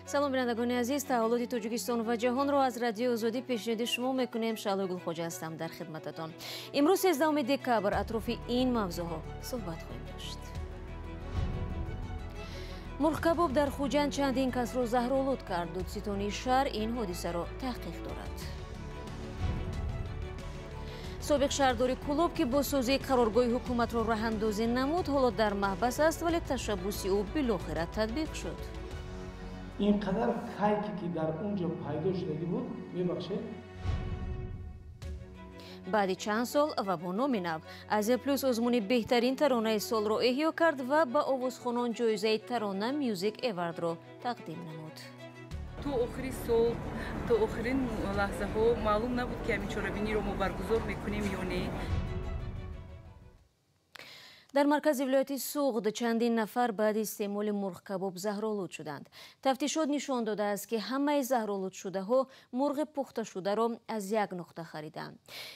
салом бинандагони азиз, таҳолоти Тоҷикистон ва ҷаҳонро аз радиои Озодӣ пешниҳоди шумо мекунем. Шаҳлои Гулхоҷа ҳастам дар хидмататон. имрӯз 13 декабр атрофи ин мавзӯъҳо суҳбат хоҳем дошт. мурғкабоб дар Хуҷанд чандин касро заҳролуд кард. Дудситони шаҳр ин ҳодисаро таҳқиқ дорад. собиқ шаҳдори Кӯлоб ки бо созии қароргоҳи ҳукуматро раҳандозӣ намуд, ҳоло дар маҳбас аст, вале ташаббуси ӯ билохира татбиқ шуд. اینقدر کیکی که در اونجا پیدا شده بود میبخشه. баъди чанд сол ва бо номи нав Азия плюс озмуни беҳтарин таронаи солро эҳё кард ва ба овозхонон ҷоизаи Тарона Music Awardро тақдим намуд. то охири сол, то охирин лаҳзаҳо маълум набуд ки ҳамин чорабиниро мо баргузор мекунем ё не. дар маркази вилояти Суғд чандин нафар баъди истеъмоли мурғкабоб заҳролуд шуданд. Тафтишот нишон додааст ки ҳамаи заҳролудшудаҳо мурғи пухташударо аз як нуқта хариданд.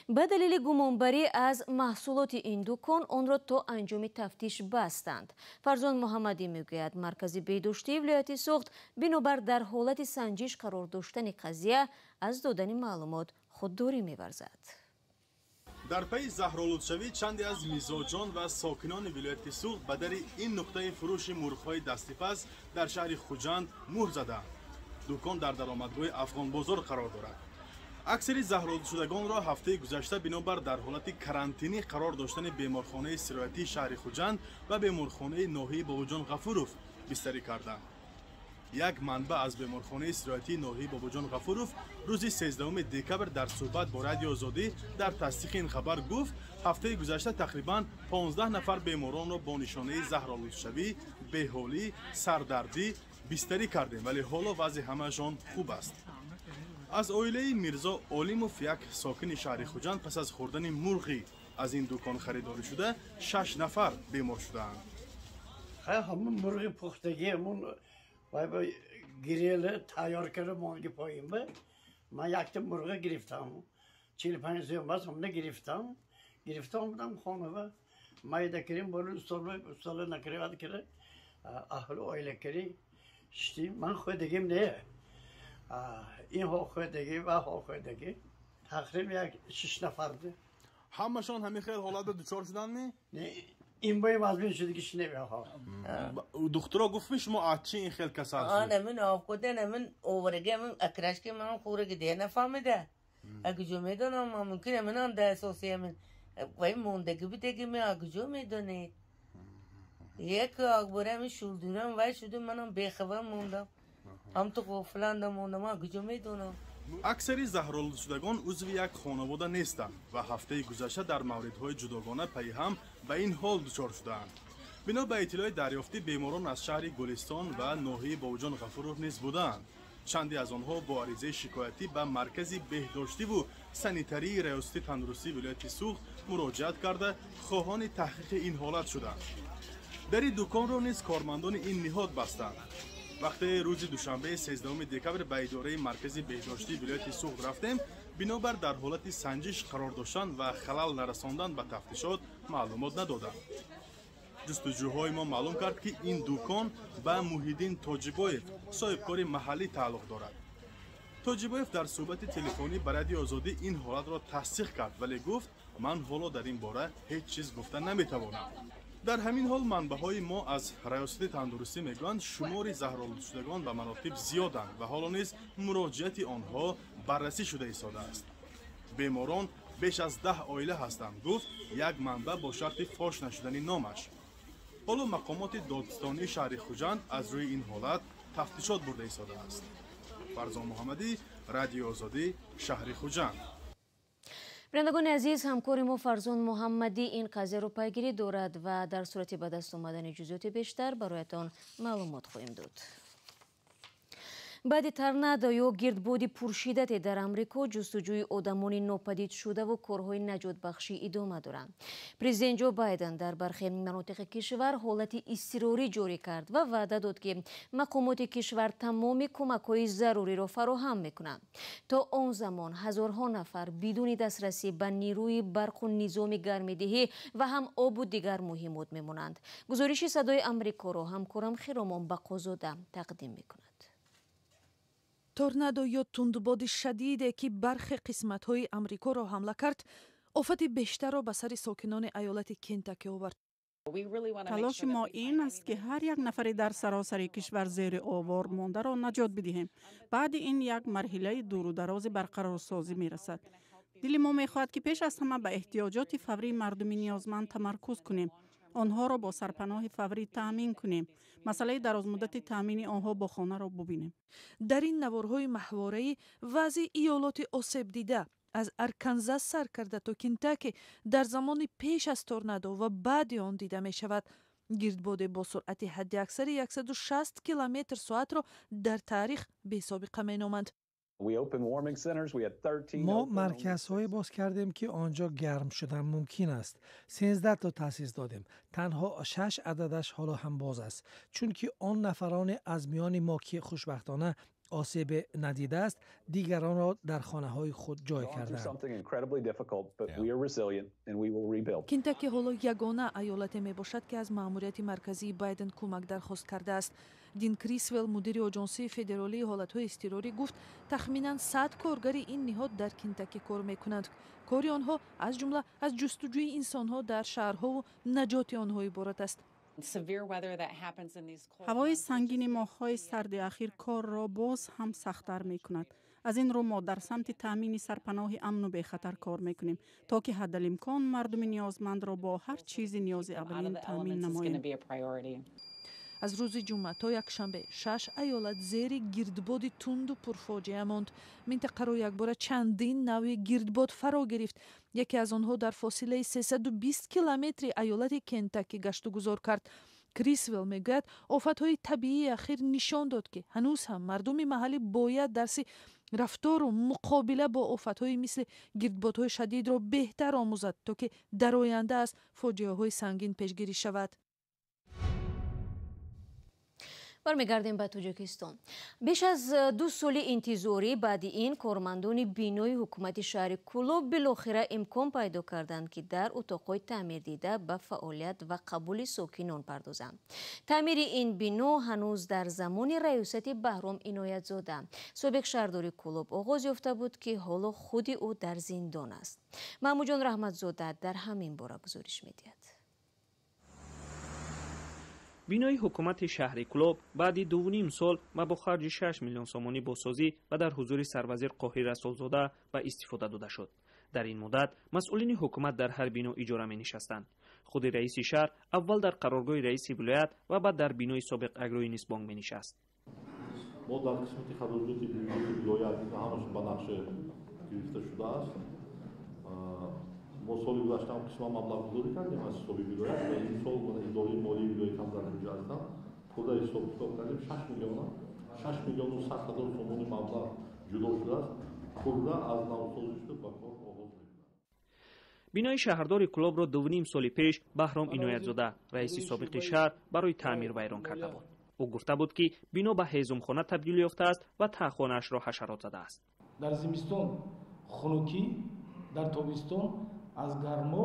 ба далели гумонбарӣ аз маҳсулоти ин дукон онро то анҷоми тафтиш бастанд. Фарзон Муҳаммадӣ мегӯяд, маркази беҳдоштии вилояти Суғд бинобар дар ҳолати санҷиш қарор доштани қазия аз додани маълумот худдорӣ меварзад. дар пайи Заҳролудшавии чанде аз мизоҷон ва сокинони вилояти Суғд ба дари ин нуқтаи фурӯши мурғҳои дастипас дар шаҳри Хуҷанд муҳр заданд. дукон дар даромадгоҳи Афғонбозор қарор дорад. аксари заҳролудшудагонро ҳафтаи гузашта бинобар дар ҳолати карантинӣ қарор доштани беморхонаи сироятии шаҳри Хуҷанд ва беморхонаи ноҳияи Бобоҷон Ғафуров бистарӣ карданд. як манбаъ аз беморхонаи сироятии ноҳияи Бобоҷон Ғафуров рӯзи 13 декабр дар суҳбат бо радиои Озодӣ дар тасдиқи ин хабар гуфт, ҳафтаи гузашта тақрибан 15 нафар беморонро бо нишонаи заҳролудшавӣ, беҳолӣ, сардардӣ бистарӣ кардем, вале ҳоло вазъи ҳамаашон хуб аст. аз оилаи Мирзо Олимов, як сокини шаҳри Хуҷанд, пас аз хӯрдани мурғи аз ин дукон харидорӣ шуда 6 нафар бемор шудаанд. ҳамун мурғи пухтагиамун گریل تیار کرده مانگی پایین به من یک تا مرغ گرفتم 45 سال بعد هم گرفتم بودم خانه و مایده کریم برای استاد نکرد کرده اهل عائله کری شتی من خود دیگه نه این ها خود دیگه و ها خود دیگه تقریبا یک 6 نفر ده همشون همین خیلی حالت دچار شدن نه این باید مزمین شده که شنه بیا ها دکترها گفت شما آچی این خیلی کسر شد من آف کده من اوورگه من اکرش که من خوره که دیگه نفهمیده اگه جو میدونم ممکنه من هم ده اساسی من وای موندگی بیده که من اگه جو میدونید یک اخباره من شلدورم وای شده منم بیخبر موندم هم تو قفلندم موندم اگه جو میدونم аксари заҳролудшудагон узви як хонавода нестанд ва ҳафтаи гузашта дар мавридҳои ҷудогона пайҳам ба ин ҳол дучор шудаанд. бино ба иттилои дарёфтӣ беморон аз шаҳри Гулистон ва ноҳияи Бобоҷон Ғафуров низ буданд. чанде аз онҳо бо аризаи шикоятӣ ба маркази беҳдоштиву санитарии раёсати тандурустии вилояти Суғд муроҷиат карда хоҳони таҳқиқи ин ҳолат шуданд. дари дуконро низ кормандони ин ниҳод бастанд. вақте рӯзи душанбе 13 декабр ба идораи маркази беҳдоштии вилояти Суғд рафтем, бинобар дар ҳолати санҷиш қарор доштан ва халал нарасондан ба тафтишот маълумот надоданд. ҷустуҷӯҳои мо маълум кард ки ин дукон ба Муҳиддин Тоҷибоев, соҳибкори маҳаллӣ тааллуқ дорад. Тоҷибоев дар суҳбати телефонӣ ба радиои Озодӣ ин ҳолатро тасдиқ кард, вале гуфт ман ҳоло дар ин бора ҳеҷ чиз гуфта наметавонам. дар ҳамин ҳол манбаъҳои мо аз раёсати тандурустӣ мегӯянд шумори заҳролудшудагон ба маротиб зиёданд ва ҳоло низ муроҷиати онҳо баррасӣ шуда истодааст. беморон беш аз 10 оила ҳастанд, гуфт як манбаъ бо шарти фош нашудани номаш. ҳоло мақомоти додистонии шаҳри Хуҷанд аз рӯи ин ҳолат тафтишот бурда истодааст. фарзон Муҳаммадӣ, радиои Озодӣ, шаҳри Хуҷанд. бинандагони азиз, ҳамкори мо Фарзон Муҳаммадӣ ин қазияро пайгирӣ дорад ва дар сурати ба даст омадани ҷузъиёти бештар бароятон маълумот хоҳем дод. баъди торнадо ё гирдбоди пуршиддате дар Амрико ҷустуҷӯи одамони нопадид шудаву корҳои наҷотбахшӣ идома доранд. президент Ҷо Байден дар бархе манотиқи кишвар ҳолати изтирорӣ ҷорӣ кард ва ваъда дод ки мақомоти кишвар тамоми кӯмакҳои заруриро фароҳам мекунанд. то он замон ҳазорҳо нафар бидуни дастрасӣ ба нирӯи барқу низоми гармидиҳӣ ва ҳам обу дигар муҳимот мемонанд. гузориши Садои Амрикоро ҳамкорам Хиромон Бақозода тақдим мекунад. торнадо ё тундбоди шадиде ки бархи қисматҳои Амрикоро ҳамла кард, офати бештарро ба сари сокинони аёлати Кентаки овард. талоши мо ин аст ки ҳар як нафари дар саросари кишвар зери овор мондаро наҷот бидиҳем. баъди ин як марҳилаи дурударози барқарорсозӣ мерасад. дили мо мехоҳад ки пеш аз ҳама ба эҳтиёҷоти фаврии мардуми ниёзманд тамаркуз кунем. онҳоро бо сарпаноҳи фаврӣ таъмин кунем. масъалаи дарозмуддати таъмини онҳо бо хонаро бубинем. дар ин наворҳои маҳвораӣ вазъи иёлоти осебдида аз Арканзас сар карда то Кентаки дар замони пеш аз торнадо ва баъди он дида мешавад. гирдбоде бо суръати ҳаддиаксари 160 километр соатро дар таърих бесобиқа меноманд. мо марказҳое боз кардем ки онҷо гарм шудан мумкин аст. 13 то таъсис додем. танҳо 6 ададаш ҳоло ҳам боз аст, чунки он нафароне аз миёни мо ки хушбахтона осебе надидааст, дигаронро дар хонаҳои худ ҷой карданд. Кентаки ҳоло ягона аёлате мебошад ки аз маъмурияти марказии Байден кӯмак дархост кардааст. Дин Крисвелл, мудири оҷонсии федералии ҳолатҳои изтирорӣ гуфт, тахминан 100 коргари ин ниҳод дар Кентаки кор мекунанд. кори онҳо аз ҷумла аз ҷустуҷӯи инсонҳо дар шаҳрҳову наҷоти онҳо иборат аст. ҳавои сангини моҳҳои сарди ахир корро боз ҳам сахттар мекунад. аз ин рӯ мо дар самти таъмини сарпаноҳи амну бехатар кор мекунем, то ки ҳаддалимкон мардуми ниёзмандро бо ҳар чизи ниёзи аввалин таъмин намоем. аз рӯзи ҷумъа то якшанбе 6 аёлат зери гирдбоди тунду пурфоҷиа монд. минтақаро якбора чандин нави гирдбод фаро гирифт. яке аз онҳо дар фосилаи 320 километри аёлати Кентаки гашту гузор кард. Крисвелл мегӯяд, офатҳои табиии ахир нишон дод ки ҳанӯз ҳам мардуми маҳаллӣ бояд дарси рафтору муқобила бо офатҳои мисли гирдбодҳои шадидро беҳтар омӯзад, то ки дар оянда аз фоҷиаҳои сангин пешгирӣ шавад. бармегардем ба Тоҷикистон. беш аз 2 соли интизорӣ баъди ин кормандони бинои ҳукумати шаҳри Кӯлоб билохира имкон пайдо карданд ки дар утоқҳои таъмирдида ба фаъолият ва қабули сокинон пардозанд. таъмири ин бино ҳанӯз дар замони раёсати Баҳром Иноятзода, собиқ шаҳрдори Кӯлоб оғоз ёфта буд ки ҳоло худи ӯ дар зиндон аст. маъмуҷон Раҳматзода дар ҳамин бора гузориш медиҳад. бинои ҳукумати шаҳри Кӯлоб баъди 2.5 сол ва бо харҷи 6 миллион сомонӣ босозӣ ва дар ҳузури сарвазир Қоҳир Расулзода ба истифода дода шуд. дар ин муддат масъулини ҳукумат дар ҳар бино иҷора менишастанд. худи раиси шаҳр аввал дар қароргоҳи раиси вилоят ва баъд дар бинои собиқ агрои Нисбонг менишаст. мо дар қисмати хароҷоти вилоят ҳамаш ба нақша гирифта шудааст. мо соли гузашта ҳам қисман маблағгузорӣ кардем аз ҳисоби вилоят ва ин сол идораи молии вилоят ҳам дар инҷо ҳастам. пурра ҳисоб китоб кардем 6 миллиону 100 ҳазор сомони маблағ ҷудо шудааст. пурра аз навсозӣ шуд ба кор оғоз мекунад. бинои шаҳрдори Кӯлобро 2.5 соли пеш Баҳром Иноятзода, раиси собиқи шаҳр, барои таъмир вайрон карда буд. ӯ гуфта буд ки бино ба ҳезумхона табдил ёфтааст ва таъхонаашро ҳашарот задааст. дар зимистон хунукӣ, дар тобистон аз гармо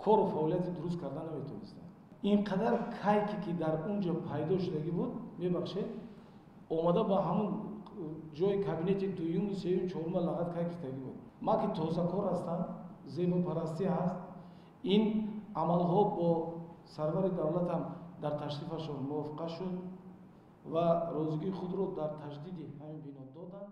кору фаъолияти дуруст кардан наметонистанд. инқадар кайки ки дар унҷо пайдо шудагӣ буд, мебахшед, омада ба ҳамун ҷои кабинети дуюму сеюм чорум лағат кайк риштагӣ буд. ман ки тозакор ҳастам, зебопарастӣ ҳаст, ин амалҳо бо сарвари давлатам дар ташрифашон мувофиқа шуд ва розигии худро дар таҷдиди ҳамин бино додам.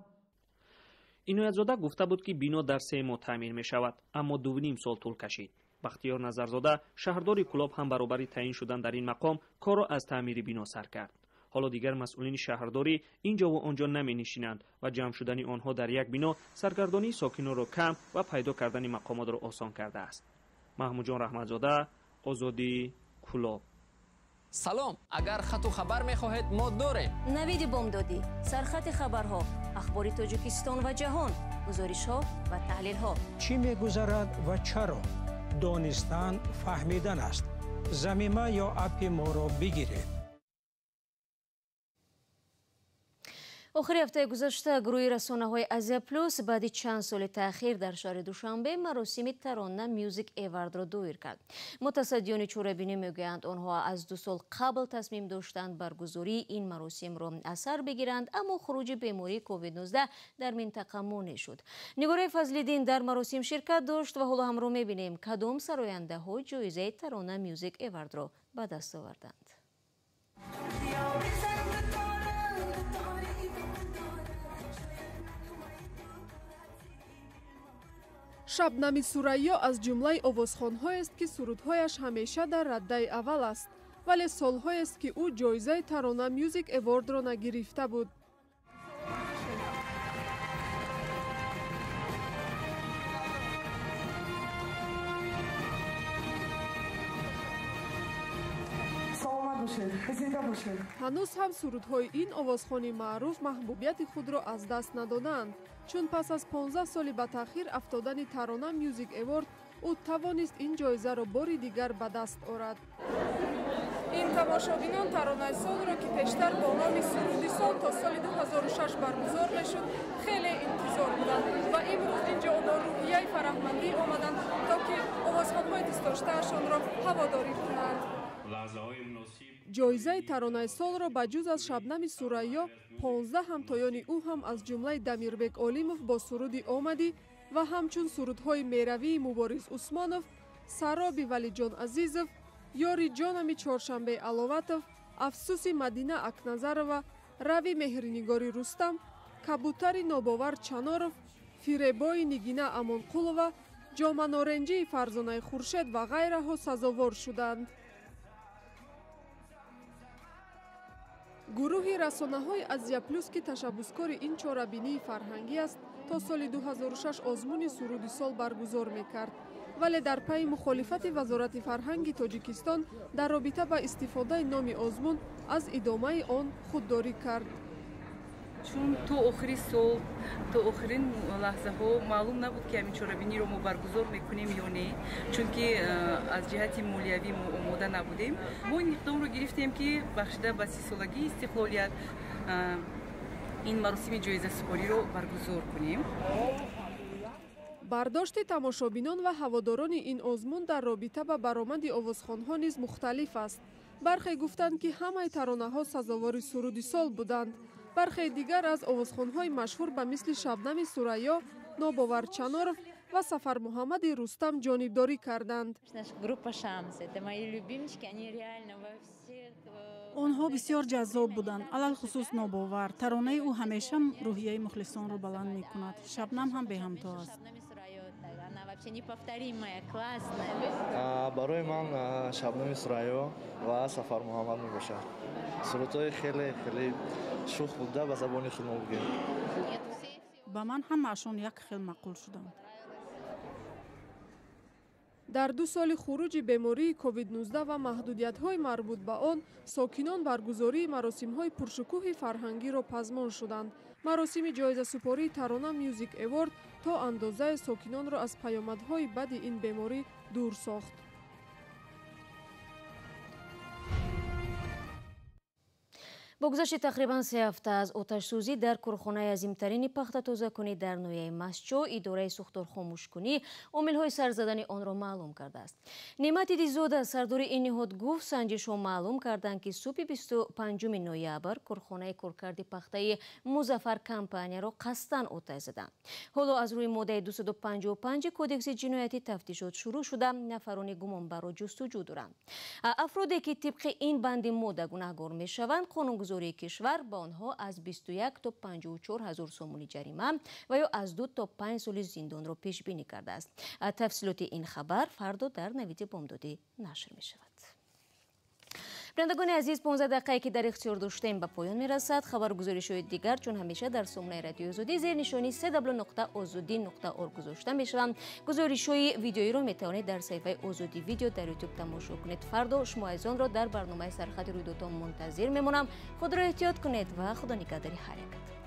иноятзода гуфта буд ки бино дар 3 моҳ таъмир мешавад, аммо 2.5 сол тӯл кашид. бахтиёр Назарзода, шаҳрдори Кӯлоб ҳам баробари таъин шудан дар ин мақом корро аз таъмири бино сар кард. ҳоло дигар масъулини шаҳрдорӣ инҷову онҷо наменишинанд ва ҷамъ шудани онҳо дар як бино саргардонии сокинонро кам ва пайдо кардани мақомотро осон кардааст. маҳмуҷон Раҳматзода, Озоди, Кӯлоб. салом, агар хату хабар мехоҳед мо дорем. навиди бомдодӣ, сархати хабарҳо, ахбори Тоҷикистон ва ҷаҳон, гузоришҳо ва таҳлилҳо. чӣ мегузарад ва чаро? донистан, фаҳмидан аст. замима ё апи моро бигиред. охири ҳафтаи гузашта гурӯҳи расонаҳои Азия плюс баъди чанд соли таъхир дар шаҳри Душанбе маросими тарона мюзик эвардро доир кард. мутасаддиёни чорабинӣ мегӯянд онҳо аз 2 сол қабл тасмим доштанд баргузории ин маросимро аз сар бигиранд, аммо хуруҷи бемории COVID-19 дар минтақа монеъ шуд. нигораи фазлиддин дар маросим ширкат дошт ва ҳоло ҳамроҳ мебинем кадом сарояндаҳо ҷоизаи тарона мюзик эвардро ба даст оварданд. шабнами сурайё аз ҷумлаи овозхонҳоест ки сурудҳояш ҳамеша дар раддаи аввал аст, вале солҳоест ки ӯ ҷоизаи тарона мюзик эвардро нагирифта буд. ҳанӯз ҳам сурудҳои ин овозхони маъруф маҳбубияти худро аз даст надоданд, чун пас аз 15 соли ба таъхир афтодани тарона мюзик эвард ӯ тавонист ин ҷоизаро бори дигар ба даст орад. ин тамошобинон таронаи солро ки пештар бо номи суруди сол то соли 2006 баргузор мешуд хеле интизор буданд ва имрӯз инҷо бо рӯҳияи фараҳмандӣ омаданд то ки овозхонҳои дӯстдоштаашонро ҳаводорӣ кунанд. ҷоизаи таронаи солро ба ҷуз аз шабнами сурайё 15 ҳамтоёни ӯ ҳам аз ҷумлаи дамирбек олимов бо суруди омадӣ ва ҳамчун сурудҳои меравии мубориз усмонов, сароби валиҷон азизов, ёри ҷонами чоршанбе аловатов, афсуси мадина акназарова, рави меҳринигори рустам, кабутари нобовар чаноров, фиребои нигина амонқулова, ҷоманоренҷии фарзонаи хуршед ва ғайраҳо сазовор шуданд. гурӯҳи расонаҳои Азия плюс ки ташаббускори ин чорабинии фарҳангӣ аст, то соли 2006 озмуни суруди сол баргузор мекард, вале дар пайи мухолифати вазорати фарҳанги Тоҷикистон дар робита ба истифодаи номи озмун аз идомаи он худдорӣ кард. чун то охири сол то охирин лаҳзаҳо маълум набуд ки ҳамин чорабиниро мо баргузор мекунем ё не, чунки аз ҷиҳати молиявӣ мо омода набудем. мо ин иқдомро гирифтем ки бахшида ба 30 солагии истиқлолият ин маросими ҷоизасупориро баргузор кунем. бардошти тамошобинон ва ҳаводорони ин озмун дар робита ба баромади овозхонҳо низ мухталиф аст. бархе гуфтанд ки ҳамаи таронаҳо сазовори суруди сол буданд. бархе дигар аз овозхонҳои машҳур ба мисли шабнами сурайё, нобовар чаноров ва сафар муҳаммади рустам ҷонибдорӣ карданд. онҳо бисёр ҷаззоб буданд, алалхусус нобовар. таронаи ӯ ҳамеша рӯҳияи мухлисонро баланд мекунад. шабнам ҳам беҳамто аст. барои ман шабнами сурайё ва сафар муҳаммад мебошад. сурудҳои хеле шух буда ба забони худ мегӯем. ба ман ҳамаашон як хел маъқул шуданд. дар 2 соли хуруҷи бемории COVID-19 ва маҳдудиятҳои марбут ба он, сокинон баргузории маросимҳои пуршукӯҳи фарҳангиро пазмон шуданд. маросими ҷоизасупории тарона мюзик эвард то андозае сокинонро аз паёмадҳои бади ин беморӣ дур сохт. با گذشت تقریبا 3 هفته از آتش‌سوزی در کارخانه عظیم‌ترین پخت‌تازه‌کنی در ناحیه مسچو، اداره سوختار خاموش‌کنی عامل‌های سر زدن آن را معلوم کرده است. نعمت دیزاده سردار این نهاد گفت سنجش‌ها معلوم کردند که صبح 25 نوامبر کارخانه کارکرد پخته مظفر کمپانی را قصداً آتش زدند. حالا از روی ماده 255 کدکس جنایتی تفتیشات شروع شده، نفران گمانبر را جستجو دارند. افرادی که طبق این بند ماده گناهکار می‌شوند، قانونگذاری کشور با آنها از 21 تا 54 هزار سومونی جریمه و یا از 2 تا 5 سال زندان را پیش بینی کرده است. تفصیلات این خبر فردا در نوید بامدادی نشر می شود. بینندگان عزیز، 15 دقیقه که در اختیار داشتیم به پایان می رسد. خبرگزاری‌های دیگر چون همیشه در سامانه رادیو آزادی زیر نشانی www.ozodi.org گذاشته می شوند. گزارش‌های ویدیویی را می توانید در صفحه آزادی ویدیو در یوتیوب تماشا کنید. فردا شما از آن را در برنامه سرخط رویدادها منتظر میمونم. خود را احتیاط کنید و خدا نگهداری هر یک.